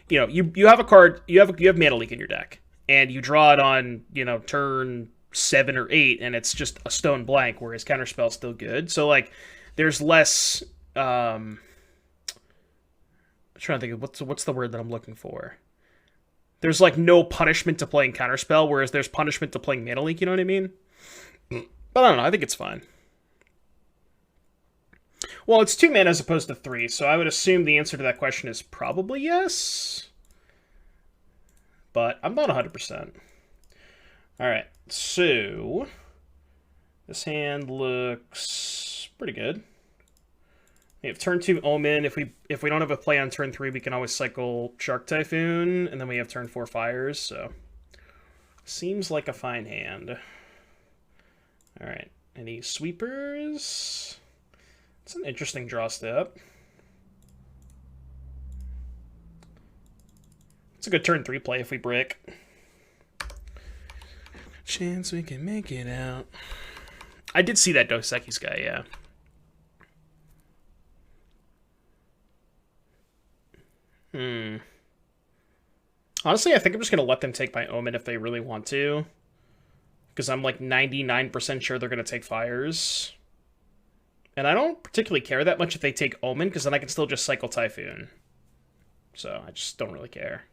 you know, you have a card, you have Mana Leak in your deck, and you draw it on, you know, turn 7 or 8, and it's just a stone blank, whereas Counterspell's still good. So like, there's less. I'm trying to think of what's the word that I'm looking for. There's like no punishment to playing Counterspell, whereas there's punishment to playing Mana Leak. You know what I mean? But I don't know. I think it's fine. Well, it's 2 mana as opposed to 3, so I would assume the answer to that question is probably yes. But I'm not 100%. Alright, so this hand looks pretty good. We have turn 2 Omen. If we don't have a play on turn 3, we can always cycle Shark Typhoon, and then we have turn 4 Fires, so seems like a fine hand. Alright, any sweepers? It's an interesting draw step. It's a good turn 3 play if we brick. Chance we can make it out. I did see that Dos Equis guy, yeah. Honestly, I think I'm just going to let them take my Omen if they really want to. Because I'm like 99% sure they're going to take Fires. And I don't particularly care that much if they take Omen, because then I can still just cycle Typhoon. So I just don't really care.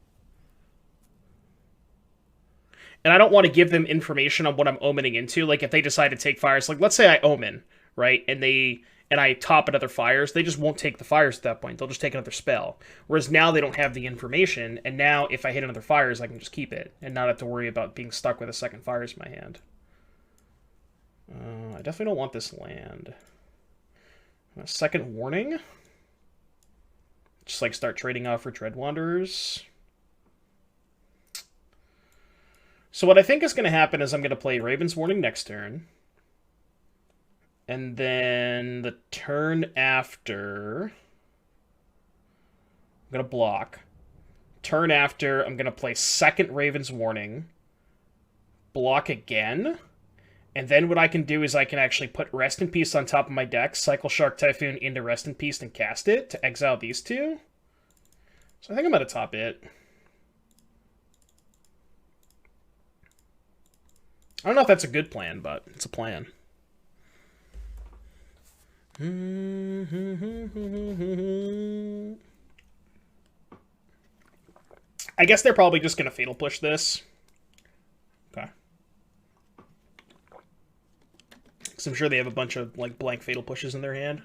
And I don't want to give them information on what I'm omening into. Like, if they decide to take Fires, like, let's say I omen, right? And I top another Fires, they just won't take the Fires at that point. They'll just take another spell. Whereas now they don't have the information, and now if I hit another Fires, I can just keep it, and not have to worry about being stuck with a second Fires in my hand. I definitely don't want this land. A second Warning. Just, like, start trading off for Dread Wanderers. So what I think is going to happen is I'm going to play Raven's Warning next turn. And then the turn after, I'm going to block. Turn after, I'm going to play second Raven's Warning. Block again. And then what I can do is I can actually put Rest in Peace on top of my deck, cycle Shark Typhoon into Rest in Peace and cast it to exile these two. So I think I'm going to top it. I don't know if that's a good plan, but it's a plan. I guess they're probably just going to Fatal Push this. Okay. Because I'm sure they have a bunch of like blank Fatal Pushes in their hand.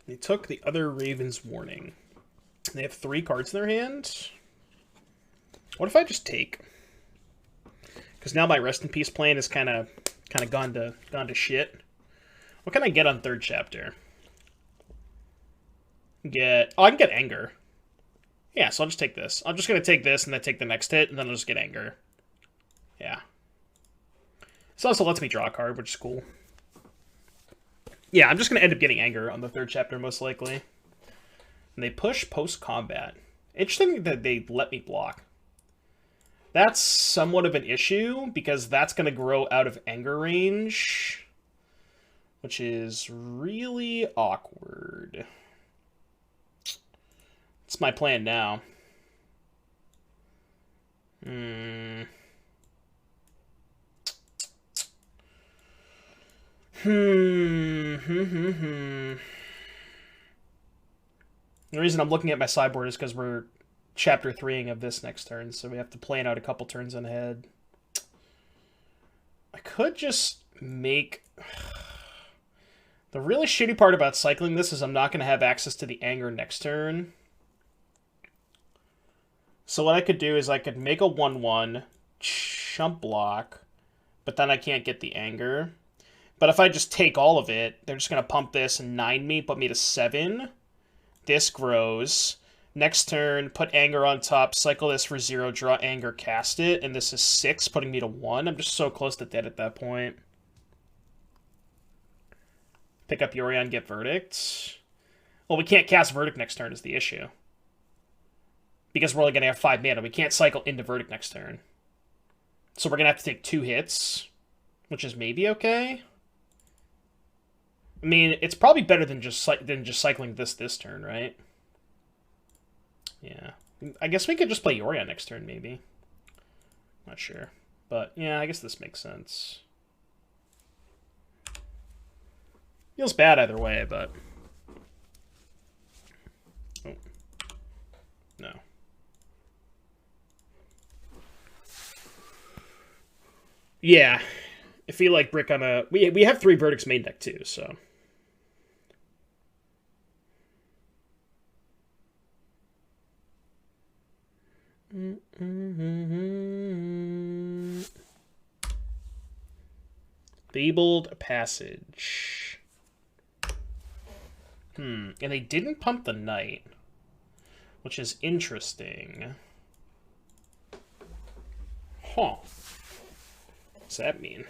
They took the other Raven's Warning. They have 3 cards in their hand. What if I just take? Because now my Rest in Peace plan is kind of gone to shit. What can I get on third chapter? I can get Anger. Yeah, so I'll just take this. I'm just gonna take this and then take the next hit, and then I'll just get Anger. Yeah. This also lets me draw a card, which is cool. Yeah, I'm just gonna end up getting Anger on the third chapter most likely. And they push post-combat. Interesting that they let me block. That's somewhat of an issue, because that's going to grow out of Anger range, which is really awkward. It's my plan now. The reason I'm looking at my sideboard is because we're chapter 3ing of this next turn, so we have to plan out a couple turns ahead. I could just make... The really shitty part about cycling this is I'm not going to have access to the Anger next turn. So what I could do is I could make a 1/1, chump block, but then I can't get the Anger. But if I just take all of it, they're just going to pump this and 9 me, put me to 7. This grows. Next turn, put Anger on top, cycle this for 0, draw Anger, cast it, and this is 6, putting me to 1. I'm just so close to dead at that point. Pick up Yorion, get Verdict. Well, we can't cast Verdict next turn is the issue. Because we're only going to have 5 mana. We can't cycle into Verdict next turn. So we're going to have to take 2 hits, which is maybe okay. I mean, it's probably better than just cycling this turn, right? Yeah. I guess we could just play Yorion next turn, maybe. Not sure. But, yeah, I guess this makes sense. Feels bad either way, but... Oh. No. Yeah. I feel like Brick on a... We have 3 verdicts main deck, too, so... Fabled Passage. And they didn't pump the Knight, which is interesting. Huh. What's that mean?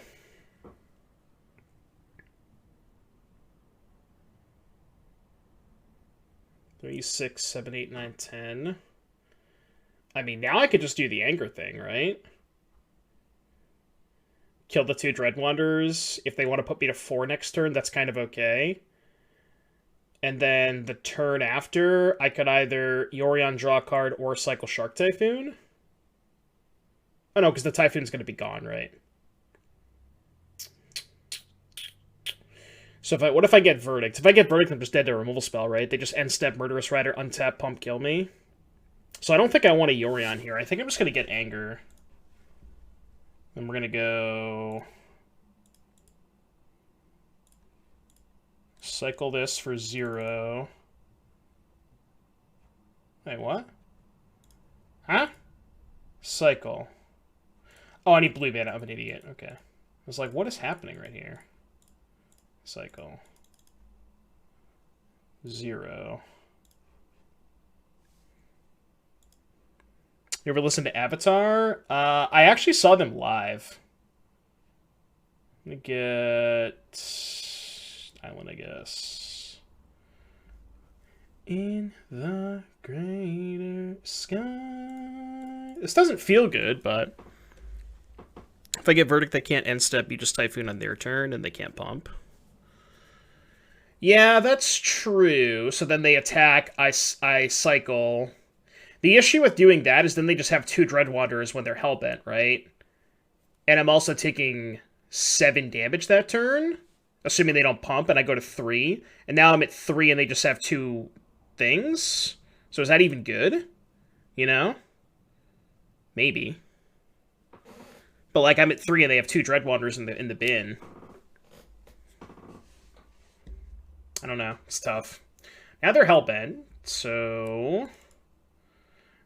Three, 6, 7, 8, 9, 10. I mean, now I could just do the anger thing, right? Kill the 2 Dread Wanderers. If they want to put me to 4 next turn, that's kind of okay. And then the turn after, I could either Yorion draw a card or cycle Shark Typhoon. Oh no, because the Typhoon's going to be gone, right? So what if I get Verdict? If I get Verdict, I'm just dead to a removal spell, right? They just end step Murderous Rider, untap, pump, kill me. So I don't think I want a Yorion here. I think I'm just going to get Anger. And we're going to go... Cycle this for 0. Wait, what? Huh? Cycle. Oh, I need blue mana. I'm an idiot. Okay. I was like, what is happening right here? Cycle. 0. You ever listen to Avatar? I actually saw them live. Let me get... Island, I guess. In the greater sky. This doesn't feel good, but... If I get Verdict, they can't end step. You just Typhoon on their turn, and they can't pump. Yeah, that's true. So then they attack, I cycle. The issue with doing that is then they just have 2 Dread Wanderers when they're Hellbent, right? And I'm also taking 7 damage that turn, assuming they don't pump, and I go to 3. And now I'm at 3 and they just have 2 things? So is that even good? You know? Maybe. But like I'm at 3 and they have 2 Dread Wanderers in the bin. I don't know. It's tough. Now they're Hellbent, so...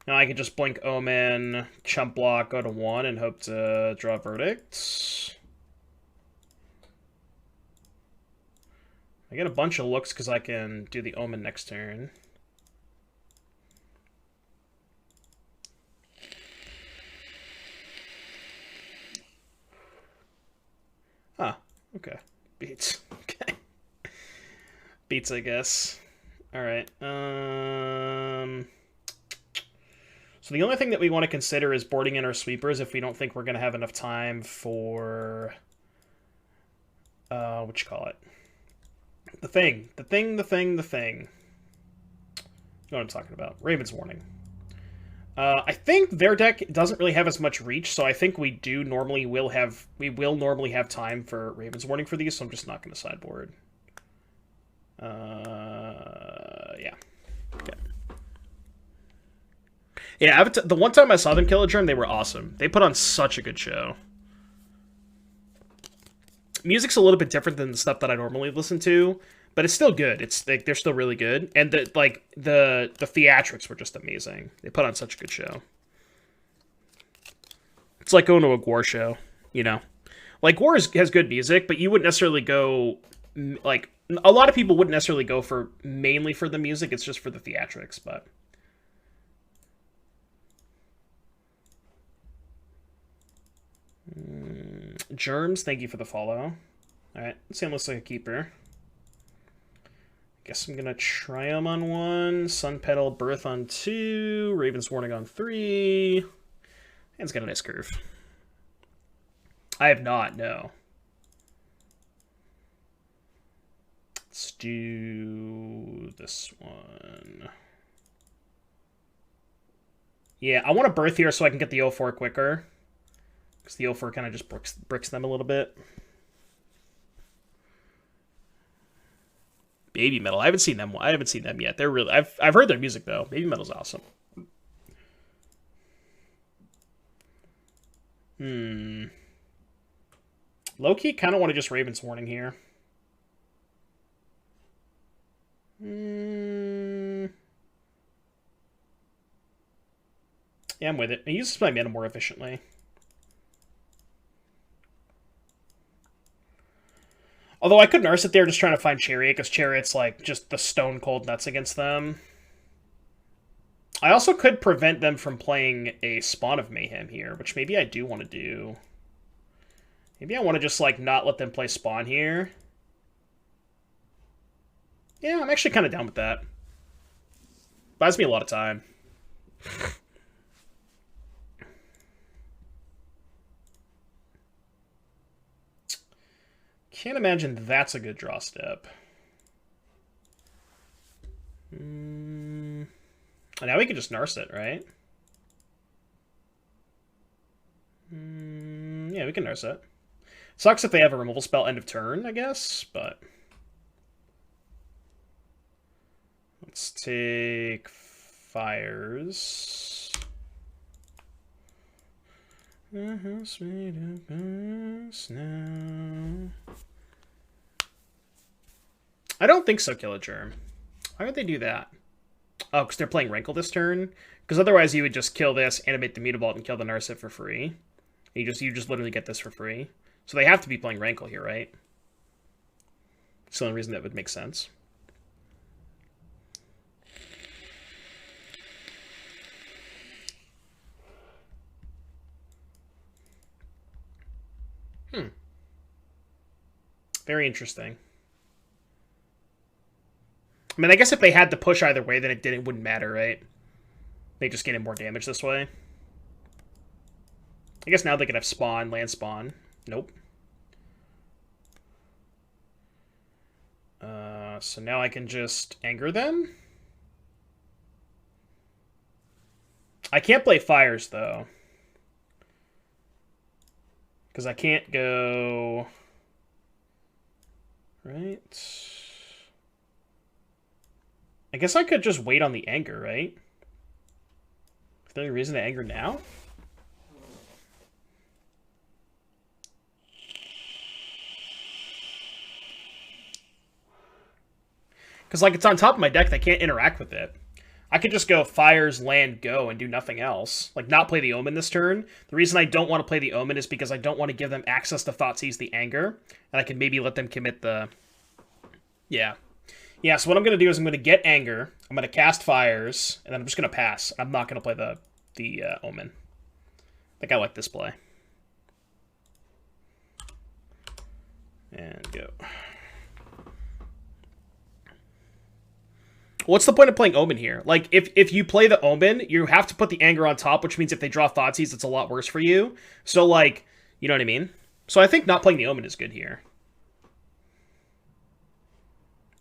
Now I can just blink Omen, chump block, go to 1, and hope to draw Verdicts. I get a bunch of looks because I can do the Omen next turn. Ah, okay. Beats. Okay. Beats, I guess. Alright. So the only thing that we want to consider is boarding in our sweepers if we don't think we're going to have enough time for... what you call it? The thing. The thing. You know what I'm talking about. Raven's Warning. I think their deck doesn't really have as much reach, so I think we will normally have time for Raven's Warning for these, so I'm just not going to sideboard. Yeah. Okay. Yeah, the one time I saw them kill a germ, they were awesome. They put on such a good show. Music's a little bit different than the stuff that I normally listen to, but it's still good. It's like they're still really good, and the theatrics were just amazing. They put on such a good show. It's like going to a Gwar show, you know. Like Gwar has good music, but you wouldn't necessarily go like a lot of people wouldn't necessarily go for mainly for the music. It's just for the theatrics, but. Germs, thank you for the follow. Alright, Sam looks like a keeper. Guess I'm gonna try him on 1, Sun Petal, Birth on 2, Raven's Warning on 3. And it's got a nice curve. I have not, no. Let's do this one. Yeah, I want to birth here so I can get the 0-4 quicker. Because the 0-4 kind of just bricks them a little bit. Baby Metal. I haven't seen them yet. They're really I've heard their music though. Baby Metal's awesome. Low-key kind of want to just Raven's Warning here. Yeah, I'm with it. I use my mana more efficiently. Although I could nurse it there just trying to find Chariot, because Chariot's like just the stone cold nuts against them. I also could prevent them from playing a Spawn of Mayhem here, which maybe I do want to do. Maybe I want to just like not let them play Spawn here. Yeah, I'm actually kind of down with that. Buys me a lot of time. Can't imagine that's a good draw step. Now we can just nurse it, right? Yeah, we can nurse it. Sucks if they have a removal spell end of turn, I guess, but... Let's take Fires. House made of snow. I don't think so, Killagerm. Why would they do that? Oh, because they're playing Rankle this turn? Because otherwise you would just kill this, animate the Mutavault, and kill the Narset for free. You just literally get this for free. So they have to be playing Rankle here, right? It's the only reason that would make sense. Very interesting. I mean, I guess if they had to push either way, then it wouldn't matter, right? They just gain more damage this way. I guess now they could have Spawn, land Spawn. Nope. So now I can just anger them. I can't play Fires, though. Because I can't go... Right. I guess I could just wait on the anger, right? Is there any reason to anger now? Because, like, it's on top of my deck, I can't interact with it. I could just go Fires, land, go, and do nothing else. Like, not play the Omen this turn. The reason I don't want to play the Omen is because I don't want to give them access to Thoughtseize the Anger. And I can maybe let them commit the... Yeah. Yeah, so what I'm going to do is I'm going to get Anger. I'm going to cast Fires. And then I'm just going to pass. I'm not going to play the Omen. I think I like this play. And go. What's the point of playing Omen here? Like, if you play the Omen, you have to put the Anger on top, which means if they draw Thoughtseize, it's a lot worse for you. So, like, you know what I mean? So I think not playing the Omen is good here.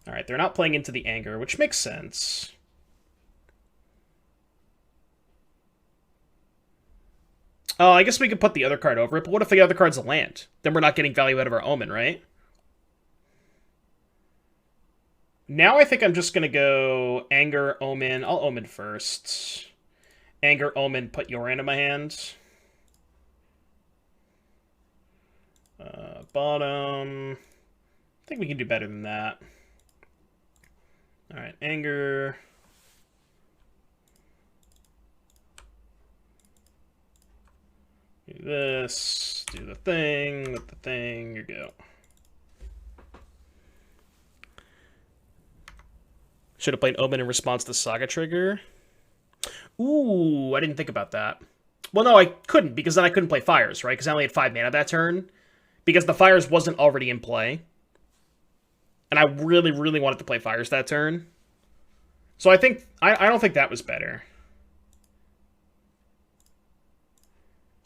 Alright, they're not playing into the Anger, which makes sense. Oh, I guess we could put the other card over it, but what if the other card's a land? Then we're not getting value out of our Omen, right? Now I think I'm just going to go Anger, Omen. I'll Omen first. Anger, Omen, put Yorion in my hand. Bottom. I think we can do better than that. Alright, Anger. Do this. Do the thing. With the thing. You go. Should have played Omen in response to Saga Trigger. Ooh, I didn't think about that. Well, no, I couldn't, because then I couldn't play Fires, right? Because I only had 5 mana that turn. Because the Fires wasn't already in play. And I really, really wanted to play Fires that turn. So I think... I don't think that was better.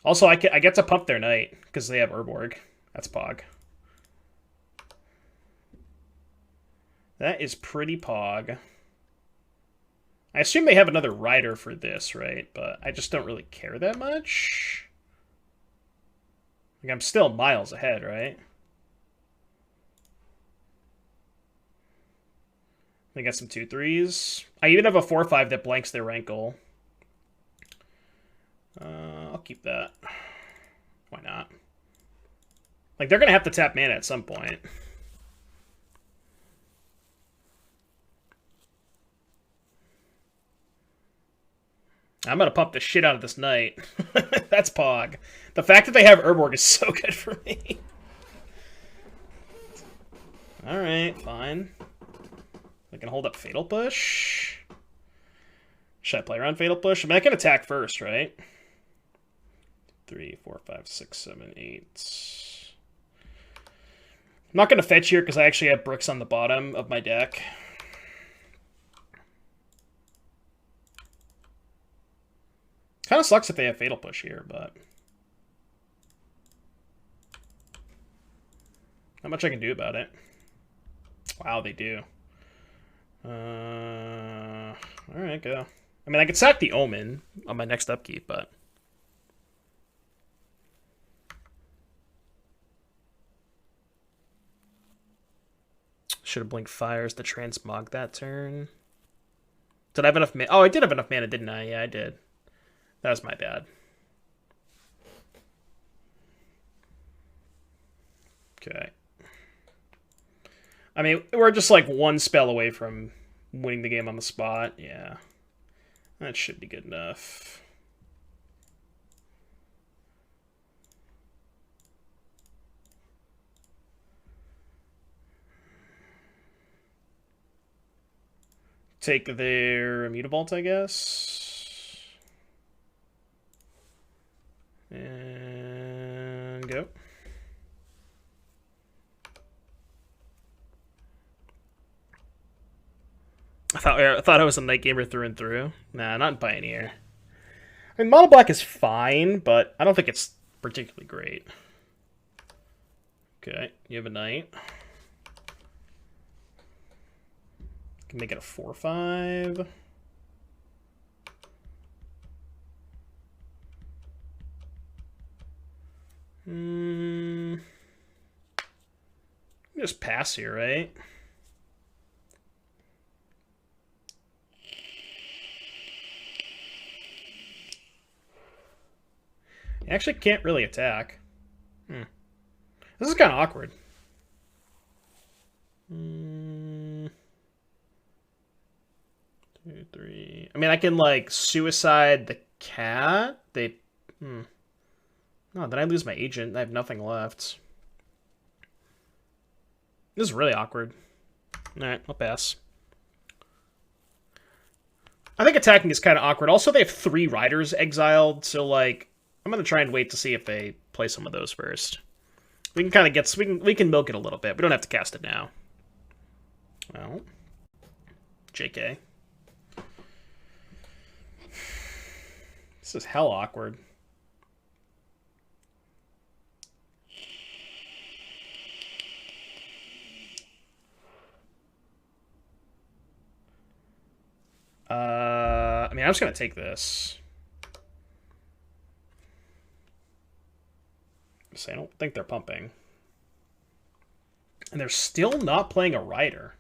Also, I get to pump their Knight, because they have Urborg. That's Pog. That is pretty pog. I assume they have another rider for this, right? But I just don't really care that much. Like, I'm still miles ahead, right? They got some 2/3s. I even have a 4/5 that blanks their rankle. I'll keep that. Why not? Like, they're going to have to tap mana at some point. I'm going to pump the shit out of this knight. That's pog. The fact that they have Urborg is so good for me. Alright, fine. I can hold up Fatal Push. Should I play around Fatal Push? I mean, I can attack first, right? 3, 4, 5, 6, 7, 8. I'm not going to fetch here because I actually have bricks on the bottom of my deck. Kind of sucks if they have Fatal Push here, but... not much I can do about it. Wow, they do. Alright, go. I mean, I could sack the Omen on my next upkeep, but... should have blinked Fires to transmog that turn. Did I have enough mana? Oh, I did have enough mana, didn't I? Yeah, I did. That was my bad. Okay. I mean, we're just like one spell away from winning the game on the spot. Yeah. That should be good enough. Take their Immutable, I guess. And go. I thought I was a night gamer through and through. Nah, not in Pioneer. I mean, Mono Black is fine, but I don't think it's particularly great. Okay, you have a knight. Can make it a 4/5. Just pass here, right? You actually can't really attack. This is kind of awkward. 2, 3. I mean, I can, like, suicide the cat. No, then I lose my agent. I have nothing left. This is really awkward. Alright, I'll pass. I think attacking is kind of awkward. Also, they have 3 riders exiled, so, like, I'm going to try and wait to see if they play some of those first. We can kind of get... we can milk it a little bit. We don't have to cast it now. Well. JK. This is hell awkward. I mean, I'm just going to take this. So I don't think they're pumping. And they're still not playing a rider.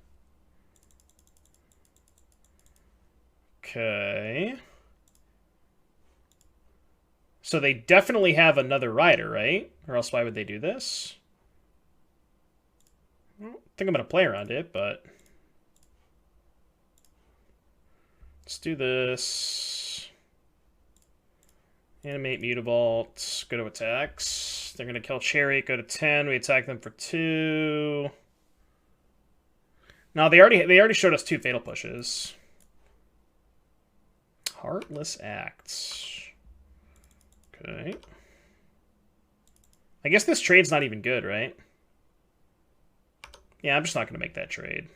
Okay. So they definitely have another rider, right? Or else why would they do this? I don't think I'm going to play around it, but... let's do this. Animate Mutavault. Go to attacks. They're going to kill Chariot. Go to 10. We attack them for 2. No, they already showed us 2 Fatal Pushes. Heartless Acts. Okay. I guess this trade's not even good, right? Yeah, I'm just not going to make that trade.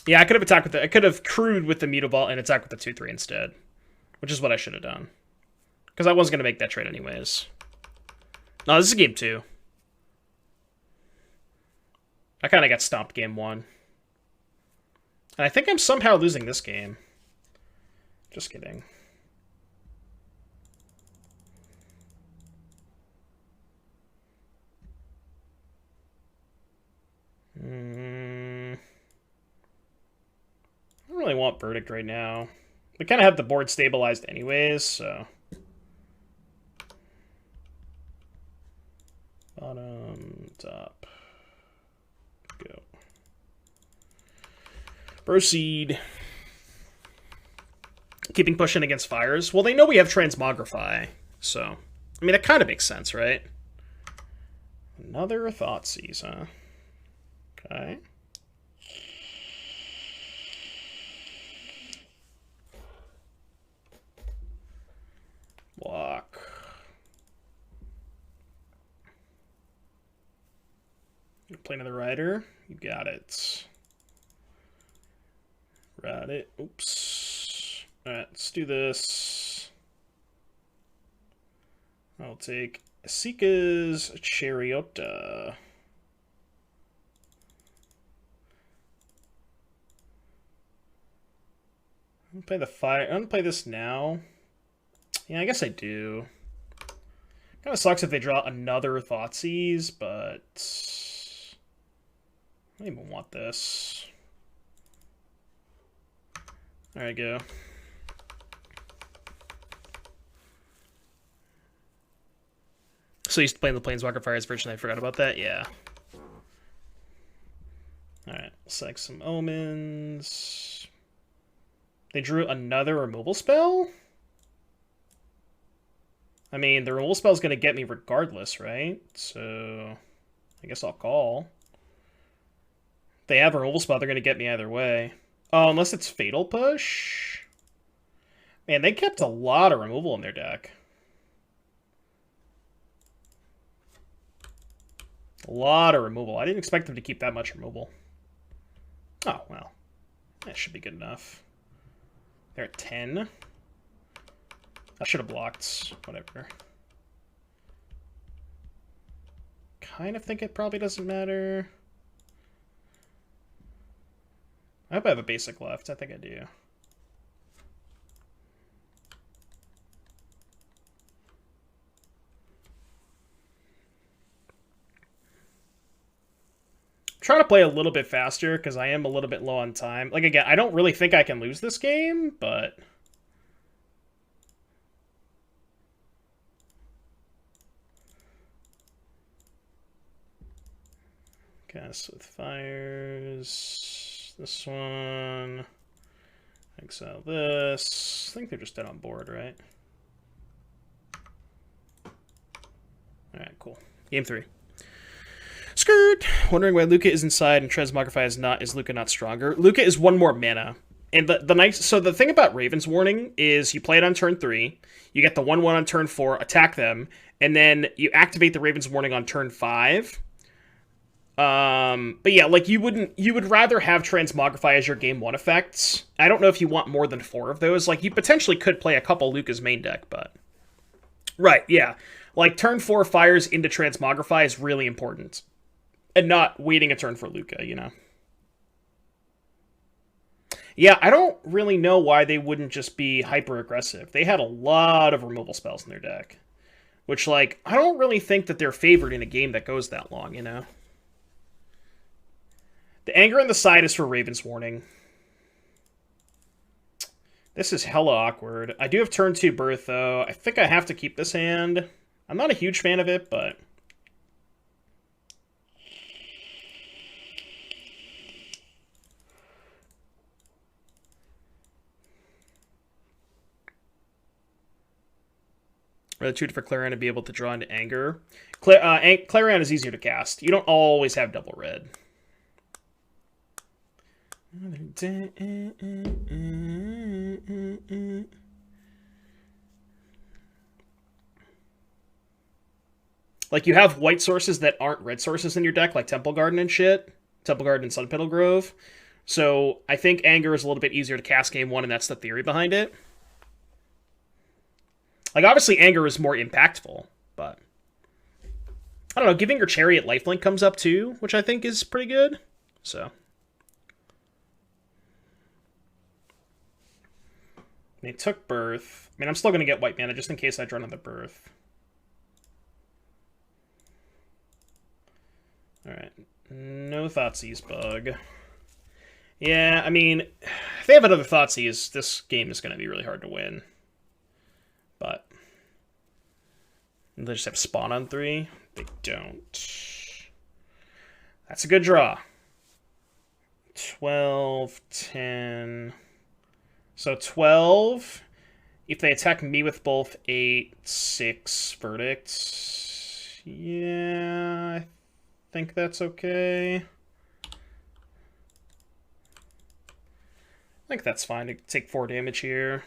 Yeah, I could have attacked with I could have crewed with the Mutavault and attacked with the 2/3 instead, which is what I should have done. Because I was going to make that trade anyways. No, this is game 2. I kind of got stomped game 1. And I think I'm somehow losing this game. Just kidding. I don't really want Verdict right now. We kind of have the board stabilized anyways, so... Bottom, top. Go. Proceed. Keeping pushing against fires. Well, they know we have Transmogrify, so... I mean, that kind of makes sense, right? Another Thoughtseize, huh? Okay. Block. You play another rider. You got it. Ride it. Oops. Alright, let's do this. I'll take Asika's Chariota. I'm gonna play the fire. I'm gonna play this now. Yeah, I guess I do. Kind of sucks if they draw another Thoughtseize, but I don't even want this. There I go. So you used to play in the Planeswalker Fires version. I forgot about that. Yeah. All right. Select some omens. They drew another removal spell? I mean, the removal spell is going to get me regardless, right? So, I guess I'll call. If they have a removal spell, they're going to get me either way. Oh, unless it's Fatal Push? Man, they kept a lot of removal in their deck. A lot of removal. I didn't expect them to keep that much removal. Oh, well. That should be good enough. They're at 10. I should have blocked. Whatever. Kind of think it probably doesn't matter. I hope I have a basic left. I think I do. Trying to play a little bit faster because I am a little bit low on time. Like, again, I don't really think I can lose this game, but... Cast with fires. This one. Exile this. I think they're just dead on board, right? Alright, cool. Game 3. Skirt! Wondering why Luca is inside and Transmogrify is not. Is Luca not stronger? Luca is 1 more mana. And so the thing about Raven's Warning is you play it on turn 3, you get the 1/1 on turn 4, attack them, and then you activate the Raven's Warning on turn 5. But yeah, like you would rather have Transmogrify as your game 1 effects. I don't know if you want more than 4 of those. Like you potentially could play a couple Luca's main deck, but right, yeah. Like turn 4 fires into Transmogrify is really important. And not waiting a turn for Luca, you know? Yeah, I don't really know why they wouldn't just be hyper-aggressive. They had a lot of removal spells in their deck. Which, like, I don't really think that they're favored in a game that goes that long, you know? The anger on the side is for Raven's Warning. This is hella awkward. I do have turn 2 Birth, though. I think I have to keep this hand. I'm not a huge fan of it, but... Rather choose for Clarion to be able to draw into anger. Clarion is easier to cast. You don't always have double red. Like, you have white sources that aren't red sources in your deck, like Temple Garden and shit. Temple Garden and Sun Petal Grove. So, I think anger is a little bit easier to cast game 1, and that's the theory behind it. Like, obviously, Anger is more impactful, but... I don't know, giving your Chariot lifelink comes up too, which I think is pretty good. So... They took Birth. I mean, I'm still going to get white mana just in case I draw another Birth. Alright. No Thoughtseize bug. Yeah, I mean, if they have another Thoughtseize, this game is going to be really hard to win. But... They just have Spawn on 3? They don't. That's a good draw. 12, 10... So 12, if they attack me with both 8, 6 verdicts, yeah, I think that's okay. I think that's fine to take 4 damage here.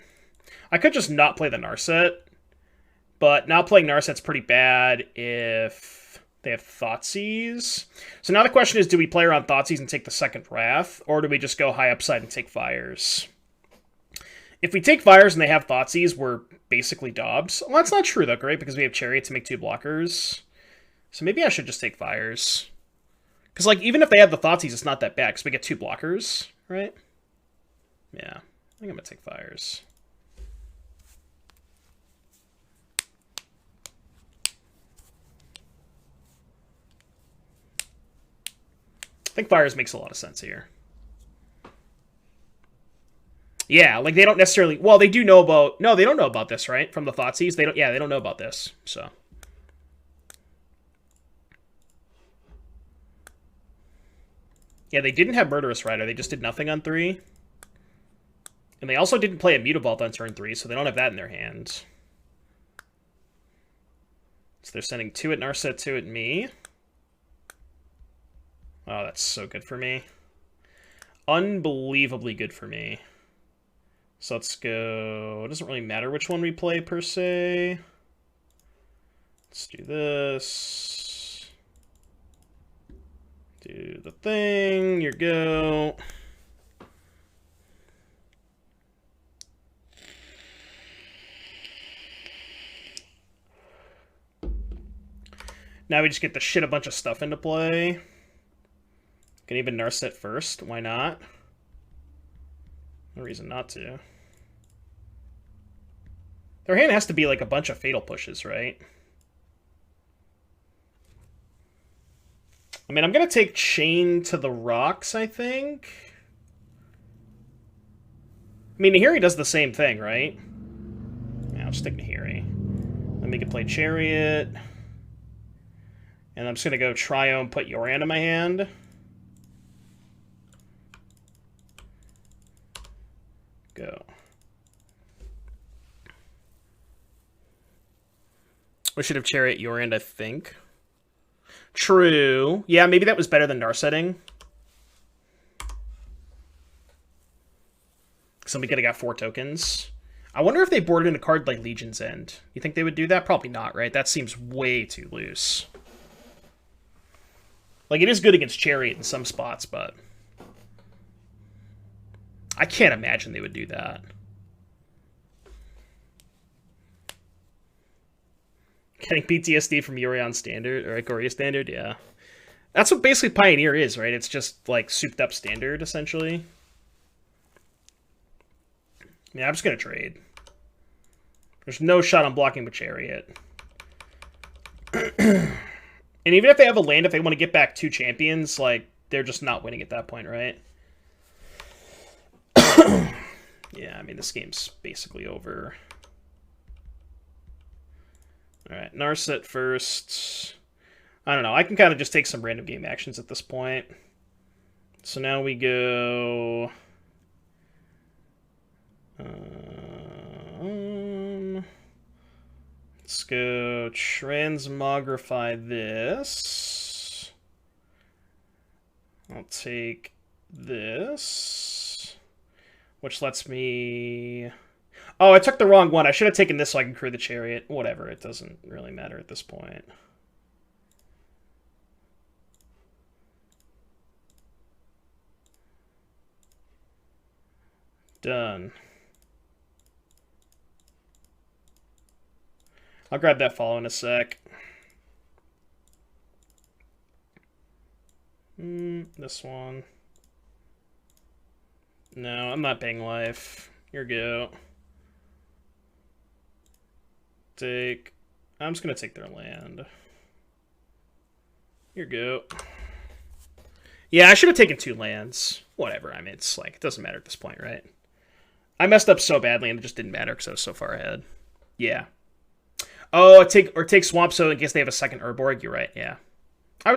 I could just not play the Narset, but not playing Narset's pretty bad if they have Thoughtseize. So now the question is, do we play around Thoughtseize and take the second Wrath, or do we just go high upside and take Fires? If we take Fires and they have Thoughtseize, we're basically Dobbs. Well, that's not true, though, right? Because we have Chariot to make 2 blockers. So maybe I should just take Fires. Because, like, even if they have the Thoughtseize, it's not that bad, because we get 2 blockers, right? Yeah, I think I'm going to take Fires. I think Fires makes a lot of sense here. Yeah, like, they don't necessarily... Well, they do know about... No, they don't know about this, right? From the Thoughtseize? They don't... Yeah, they don't know about this, so... Yeah, they didn't have Murderous Rider. They just did nothing on 3. And they also didn't play a Mutavault on turn 3, so they don't have that in their hand. So they're sending 2 at Narset, 2 at me. Oh, that's so good for me. Unbelievably good for me. So let's go... It doesn't really matter which one we play, per se. Let's do this. Do the thing. Your go. Now we just get to shit a bunch of stuff into play. Can even Narset first. Why not? No reason not to. Their hand has to be like a bunch of Fatal Pushes, right? I mean, I'm going to take Chain to the Rocks, I think. I mean, Nahiri does the same thing, right? Yeah, I'll just take Nahiri. Then we can play Chariot. And I'm just going to go Triome, put Yorion in my hand. Go. We should have Chariot Yorion, I think. True. Yeah, maybe that was better than Narsetting. Somebody could have got 4 tokens. I wonder if they boarded in a card like Legion's End. You think they would do that? Probably not, right? That seems way too loose. Like, it is good against Chariot in some spots, but... I can't imagine they would do that. Getting PTSD from Yorion Standard, or Ikoria Standard, yeah. That's what basically Pioneer is, right? It's just, like, souped up Standard, essentially. Yeah, I'm just gonna trade. There's no shot on blocking with Chariot. And even if they have a land, if they want to get back 2 champions, like, they're just not winning at that point, right? Yeah, I mean, this game's basically over. Alright, Narset first. I don't know, I can kind of just take some random game actions at this point. So now we go... let's go transmogrify this. I'll take this, which lets me... Oh, I took the wrong one. I should have taken this so I can create the Chariot. Whatever, it doesn't really matter at this point. Done. I'll grab that follow in a sec. This one. No, I'm not paying life. Here we go. Take... I'm just going to take their land. Here we go. Yeah, I should have taken 2 lands. Whatever, I mean, it's like, it doesn't matter at this point, right? I messed up so badly and it just didn't matter because I was so far ahead. Yeah. Oh, take Swamp so in case they have a second Urborg. You're right, yeah.